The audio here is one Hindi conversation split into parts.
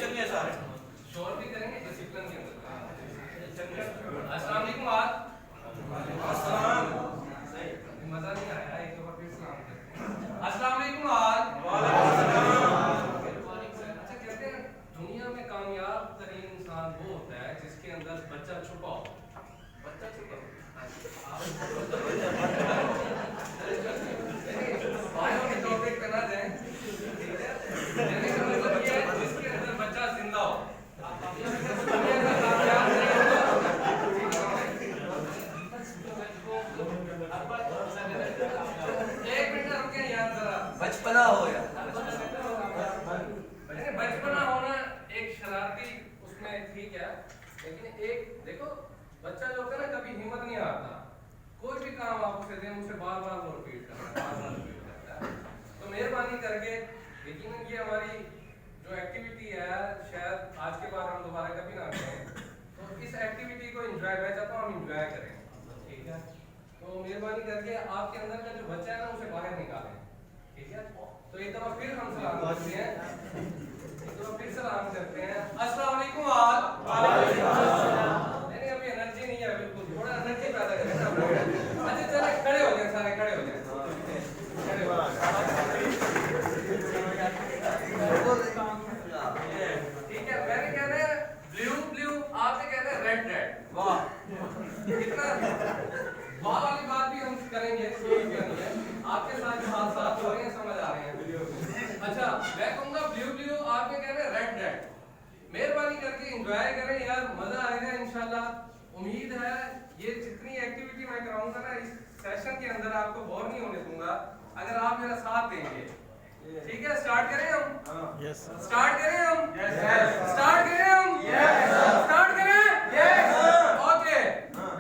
चलिए सारे शोर भी करेंगे डिसिप्लिन के अंदर। अस्सलाम वालेकुम आज मजा नहीं आया, एक बार फिर सलाम करते हैं। अस्सलाम वालेकुम आज। अच्छा कहते हैं दुनिया में कामयाब तरीन इंसान वो होता है जिसके अंदर बच्चा छुपा हो। बच्चा छुपा भाइयों के टॉपिक पे ना जाएं, कहने का मतलब ये है जिसके अंदर बच्चा जिंदा हो। एक मिनट रुके यार जरा, बचपना हो यार। बचपना होना एक शरारती उसमें ठीक है, लेकिन एक देखो बच्चा जो होता है ना कभी हिम्मत नहीं हारता, कोई भी काम आप उसे दें उसे बार बार वो रिपीट करता है, बार बार रिपीट करता है। तो मेहरबानी करके यकीनन ये हमारी जो एक्टिविटी है शायद आज के बाद हम दोबारा कभी ना करें, तो इस एक्टिविटी को एंजॉय, मैं चाहता हूँ हम एंजॉय करें, ठीक है। तो मेहरबानी करके आपके अंदर का जो बच्चा है ना उसे बाहर निकालें, ठीक है। तो एक दफा फिर हम सलाम करते हैं, अस्सलाम वालेकुम आज। नहीं अभी एनर्जी नहीं है, बिल्कुल थोड़ा एनर्जी पैदा करें ना। अच्छा चले खड़े हो जाए, सारे खड़े हो जाए, खड़े हो ठीक है। मैंने कहना है ब्लू ब्लू, आपने कहना है रेड रेड। वाह कितना वाह वाली बात भी हम करेंगे, कोई भी नहीं है, आपके साथ साथ साथ हो रहे हैं, समझ आ रहे हैं। अच्छा मैं कहूंगा ब्लू ब्लू, आपने कहना है रेड रेड। मेहरबानी करके एंजॉय करें यार, मजा आएगा इंशाल्लाह। उम्मीद है ये जितनी एक्टिविटी मैं कराऊंगा ना इस सेशन के अंदर आपको बोर नहीं होने दूंगा अगर आप मेरा साथ देंगे, ठीक है। स्टार्ट करें हम? यस। स्टार्ट करें हम? यस। स्टार्ट करें हम? यस। स्टार्ट करें? Yes. Okay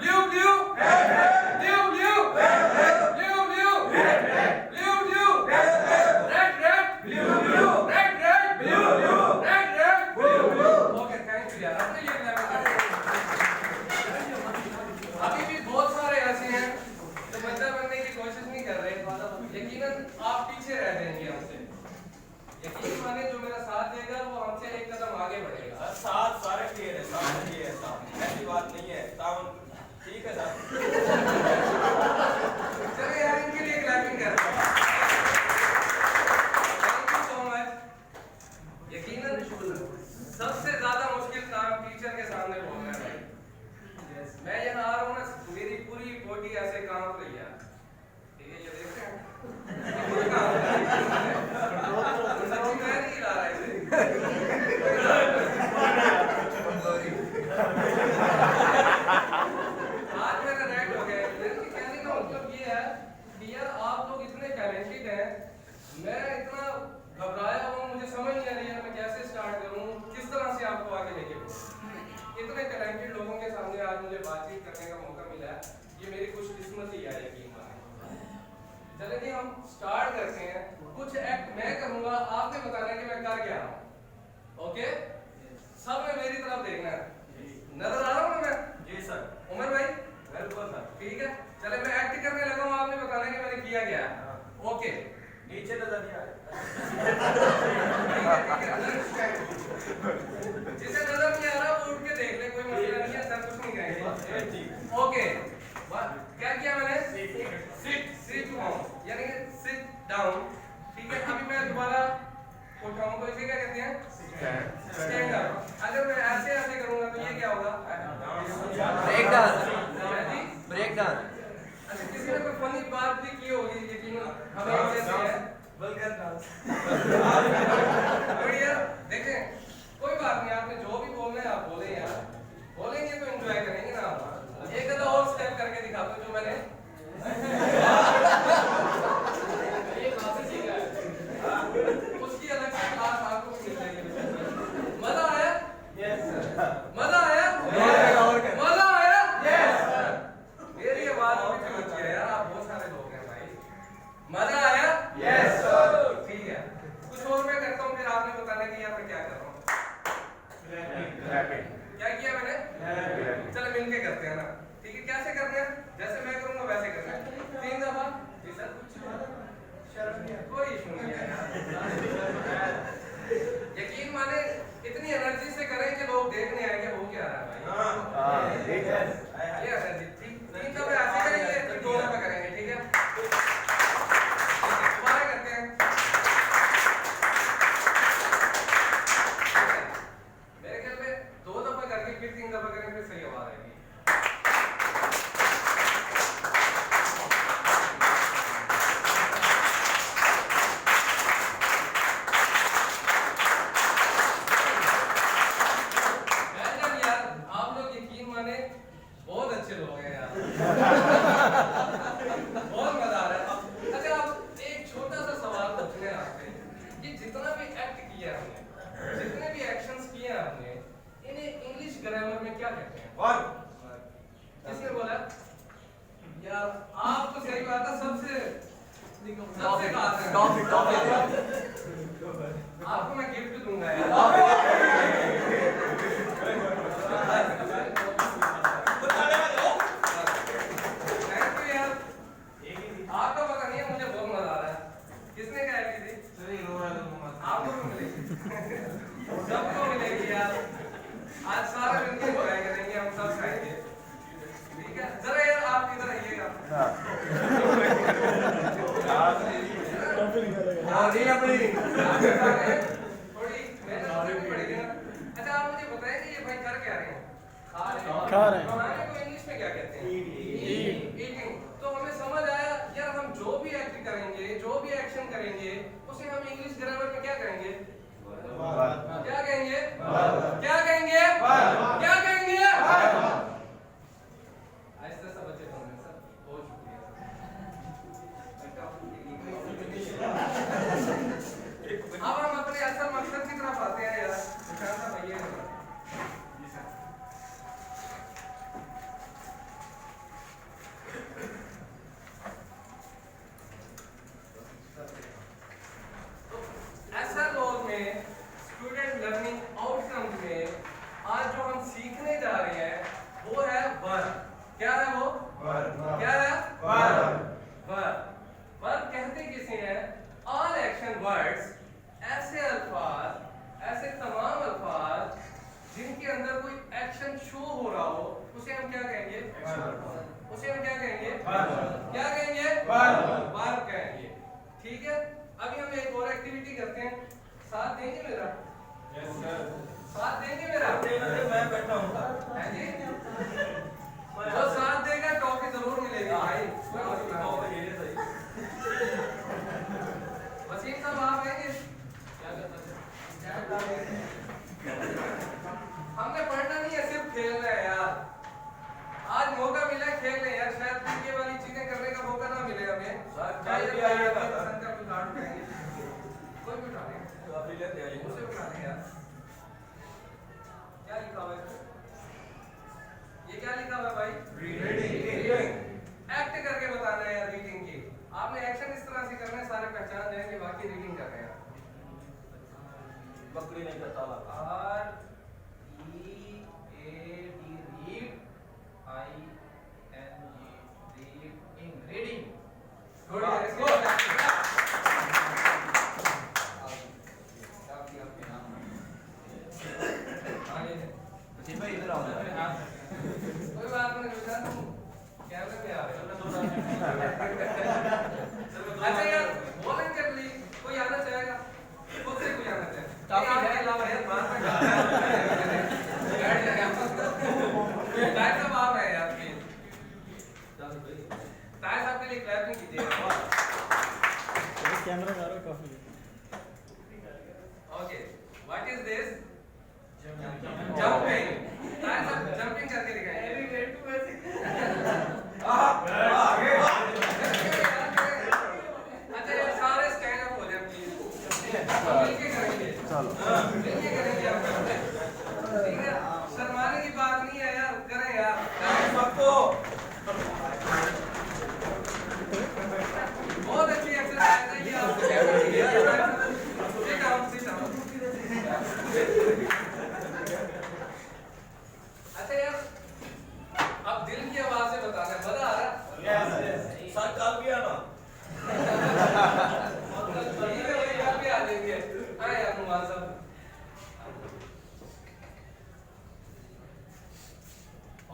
blue blue red red, blue blue red red, blue blue red red, blue blue red red, red red blue blue red red, blue blue red red, blue blue. Okay thank you यार, अपने लिए लेवल कर। अभी भी बहुत सारे ऐसे हैं जो बच्चा बनने की कोशिश नहीं कर रहे, यकीनन आप पीछे रह जाएंगे हमसे। यकीन माने जो मेरा साथ देगा वो हमसे एक कदम आगे बढ़ेगा। साथ सारे क्लियर है, साथ क्लियर है, साथ ऐसी बात नहीं है, ताउन ठीक है साहब। चलिए यार इनके लिए क्लैपिंग करते हैं। Thank you so much. यकीनन सबसे ज्यादा मुश्किल काम टीचर के सामने बोलना है भाई। मैं यहाँ आ रहा हूँ ना, मेरी पूरी बॉडी ऐसे कांप रही है, ठीक है, ये देखते हैं पूरी कांप रही है, सच्ची मैं नहीं ला रहा इसे। आज मेरा रेड हो गया। कहने का मतलब ये है कि यार आप लोग इतने टैलेंटेड हैं, मैं इतना घबराया हूँ, मुझे समझ नहीं आ रही है मैं कैसे स्टार्ट करूँ, किस तरह से आपको आगे लेके बढ़ूँ। इतने टैलेंटेड लोगों के सामने आज मुझे बातचीत करने का मौका मिला है, ये मेरी खुशकिस्मती है, यकीन माने। चलिए हम स्टार्ट करते हैं। कुछ एक्ट मैं करूंगा, आपने बताना है कि मैं कर क्या रहा हूँ, ओके। सब ने मेरी तरफ देखना है, नजर आ रहा हूँ ना मैं? जी सर। उमर भाई बिल्कुल सर। ठीक है, चले मैं एक्ट करने लगा हूँ, आपने बताना है कि मैंने किया क्या है, ओके। नीचे नजर नहीं आ रहा। जिसे नजर नहीं आ रहा वो उठ के देख ले, कोई मसला नहीं है, सर कुछ नहीं कहेंगे, ओके। क्या किया मैंने? सिट सिट डाउन, यानी सिट डाउन, ठीक है। अभी मैं दोबारा उठाऊं तो इसे क्या कहते हैं? Stand up. अगर मैं ऐसे ऐसे करूंगा तो ये क्या होगा? Break dance. Break dance. अच्छा किसी ने कोई फनी बात भी की होगी, यकीन हमें जैसे है वल्गर डांस। बढ़िया। देखें कोई बात नहीं, आपने जो भी बोलना है आप बोले यार, बोलेंगे तो एंजॉय करेंगे ना। एक आधा और स्टेप करके दिखा दो जो मैंने उसकी अलग से क्लास आपको मिल जाएगी। मजा आया? Yes sir. मजा आया? मजा आया? Yes sir. मेरी आवाज भी चमक गई यार, आप बहुत सारे लोग हैं भाई। मजा आया? Yes sir. ठीक है, कुछ और मैं करता हूँ, फिर आपने बताना कि यार मैं क्या कर रहा हूँ। क्या किया मैंने? चलो मिलके करते हैं ना, ठीक है। कैसे करना है? जैसे मैं करूंगा वैसे करना है। 3 दफा। जी सर कुछ शर्म नहीं है, कोई इशू नहीं है यार। आपको मैं गिफ्ट दूंगा यार। थैंक यू यार। आपका पता नहीं है, मुझे बहुत मजा आ रहा है। किसने कहा है किसी? आपको भी मिलेगी, सबको मिलेगी यार। आज सारा दिन की एंजॉय करेंगे, हम सब खाएंगे, ठीक है? जरा यार आप इधर आइएगा। थोड़ी मेहनत करनी पड़ेगी ना। अच्छा आप मुझे बताएं कि ये भाई कर क्या रहे हैं? खा रहे हैं। खाने को इंग्लिश में क्या कहते हैं? ईटिंग। तो हमें समझ आया यार, हम जो भी एक्ट करेंगे, जो भी एक्शन करेंगे, उसे हम इंग्लिश ग्रामर में क्या कहेंगे? क्या कहेंगे? क्या कहेंगे? क्या कहेंगे? ऐसे सब बच्चे होंगे सर, बहुत शुक्रिया सर। अब हम अपने असल मकसद की तरफ आते हैं यार। निशान साहब आइए जी सर। तो ऐसा लोग में स्टूडेंट लर्निंग आउटकम्स में आज जो हम सीखने जा रहे हैं वो है वर्ब। क्या है वो? क्या है? वर्ब कहते किसे हैं? ऑल एक्शन वर्ड्स, ऐसे अल्फाज, ऐसे तमाम अल्फाज जिनके अंदर कोई एक्शन शो हो रहा हो, उसे हम क्या कहेंगे? उसे हम क्या कहेंगे? क्या कहेंगे? वर्ब कहेंगे, ठीक है? अभी हम एक और एक्टिविटी करते हैं, साथ देंगे मेरा? Yes sir. साथ देंगे मेरा? मैं बैठा हूँ। हैं जी? जो साथ देगा टॉफी जरूर मिलेगी भाई, कोई मसला नहीं। वसीम साहब आप आएंगे? हमने पढ़ना नहीं है, सिर्फ खेलना है यार। आज मौका मिला है खेलने यार, शायद ये वाली चीजें करने का मौका ना मिले हमें। कोई भी उठा लेंगे, उसे उठा लेंगे यार। क्या लिखा हुआ है? ये क्या लिखा हुआ है भाई? रीडिंग। एक्ट करके बताना है यार रीडिंग की। आपने एक्शन इस तरह से करना है, सारे पहचान जाएंगे बाकी रीडिंग कर रहे हैं। बकरी नहीं करता R E A D read, I N G reading. Good. Let's go. इधर आओ। कोई बात नहीं, निशान कैमरे पे आ रहे हो। अच्छा यार वॉलंटियरली कोई आना चाहेगा? खुद से कोई आना चाहेगा? काफी है अलावा यार बात में ताज साहब आप हैं यार प्लीज। ताज साहब के लिए क्लैपिंग कीजिए। कैमरा जा रहा है काफी। Okay, what is this? Jumping. Taj साहब जंपिंग करके दिखाएंगे। अच्छा यार सारे स्टैंड अप हो जाए प्लीज, मिलके करेंगे। चलो मिलके करेंगे आप, ठीक है? शर्माने की बात नहीं है यार, करें यार सबको। बहुत अच्छी एक्सरसाइज है ये आपको। अच्छा यार अब दिल की आवाज से बताना है, मजा आ रहा है? सर कल भी आना। ठीक है भाई, कल भी आ जाएंगे। हाँ यार नुमान साहब।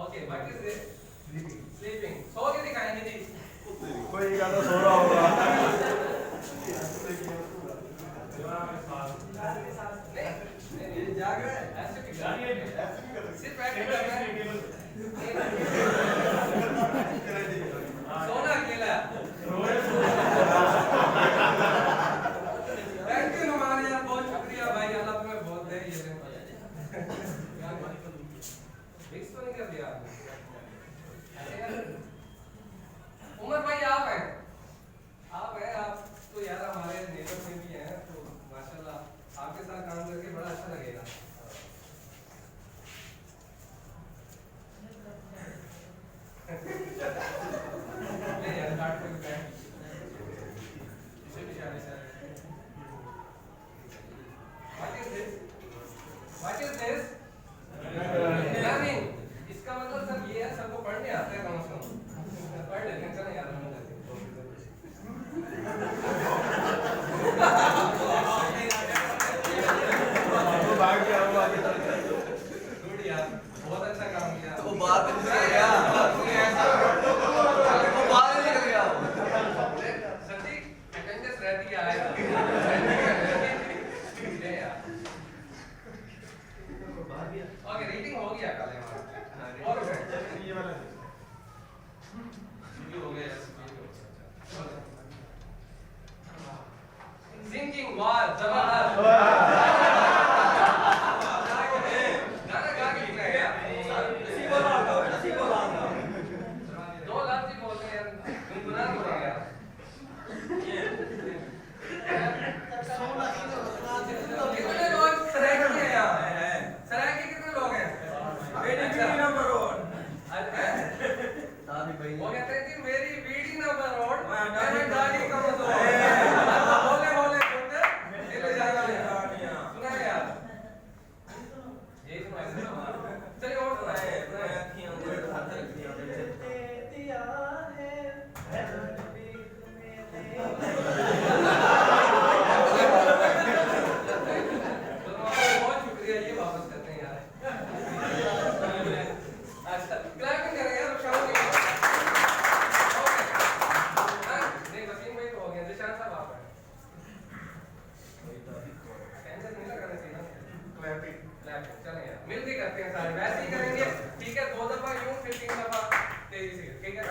Okay, what is this? Sleeping. सो के दिखाएंगे जी। कोई गाना सो रहा होगा। नहीं जाग रहा है ऐसे भी सिर्फ बैठ कर सोना अकेला। थैंक यू नुमान यार, बहुत शुक्रिया भाई, अल्लाह तुम्हें बहुत दे। ये मिक्स तो नहीं कर दिया आपने? उमर भाई आप हैं? आप तो यार हमारे नेबर में भी हैं, तो माशाल्लाह आपके साथ काम करके बड़ा अच्छा लगेगा। ले यार काट के बैठ, इसे भी जाने से ले यार ओके रीडिंग हो गया कल हमारा और ये वाला ये हो गया सिंकिंग वाह जबरदस्त गाना गा के लिखना है यार दो लफ्ज ही बोलते हैं यार गुनगुना तो रहा यार कितने लोग सराय के हैं यार सराय के कितने लोग हैं वो कहते हैं कि मेरी बीड़ी नंबर रोड मैं गाड़ी का मतलब बोले बोले बोलते ये ले जाएगा सुना है यार यही सुना है चलिए और सुनाए बहुत शुक्रिया ये वापस करते हैं यार अच्छा क्लैपिंग करें यार शाम को नहीं वसीम भाई तो हो गया निशान साहब आप हैं कैंसर नहीं लगाना चाहिए ना क्लैपिंग चलें यार मिलके करते हैं सारे वैसे ही करेंगे ठीक है 2 दफा यूं फिर 3 दफा तेजी से ठीक है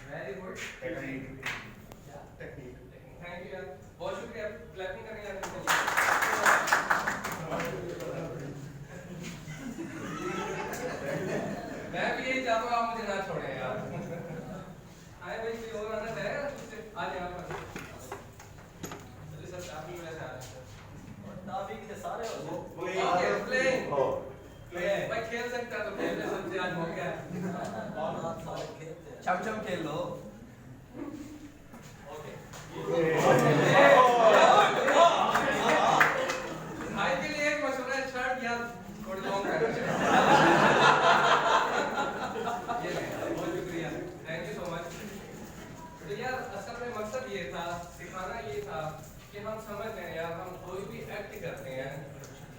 very good technique thank you यार बहुत शुक्रिया क्लैपिंग करने यार मैं भी यही चाहता हूँ आप मुझे ना छोड़ें यार आए भाई कोई और आना चाहेगा तुझसे आ जाए आप चलिए सर काफी वैसे आ रहे हैं ताबीक के सारे ओके प्लेइंग भाई खेल सकता तो खेल ले सबसे आज हो गया चम खेल लो ओके भाई के लिए एक मशवरा है शर्ट यार थोड़ी लॉन्ग कर ये ले बहुत शुक्रिया थैंक यू सो मच तो यार असल में मकसद ये था सिखाना ये था कि हम समझ लें यार हम कोई भी एक्ट करते हैं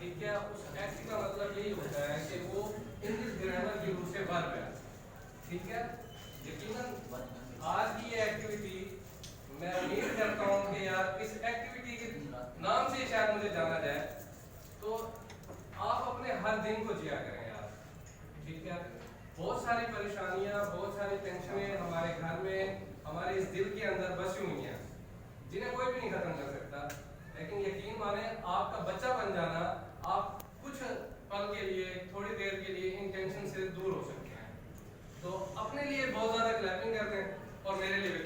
ठीक है उस एक्ट का मतलब यही होता है कि वो इंग्लिश ग्रामर की रूप से वर्ब है ठीक है यकीनन आज की ये एक्टिविटी मैं उम्मीद करता हूँ कि यार इस एक्टिविटी के नाम से शायद मुझे जाना जाए तो आप अपने हर दिन को जिया करें यार ठीक है बहुत सारी परेशानियां बहुत सारी टेंशनें हमारे घर में हमारे इस दिल के अंदर बसी हुई हैं जिन्हें कोई भी नहीं खत्म कर सकता लेकिन यकीन माने आपका बच्चा बन जाना आप कुछ पल के लिए थोड़ी देर के लिए इन टेंशन से दूर हो सकते हैं तो अपने लिए बहुत ज्यादा क्लैपिंग कर दें और मेरे लिए भी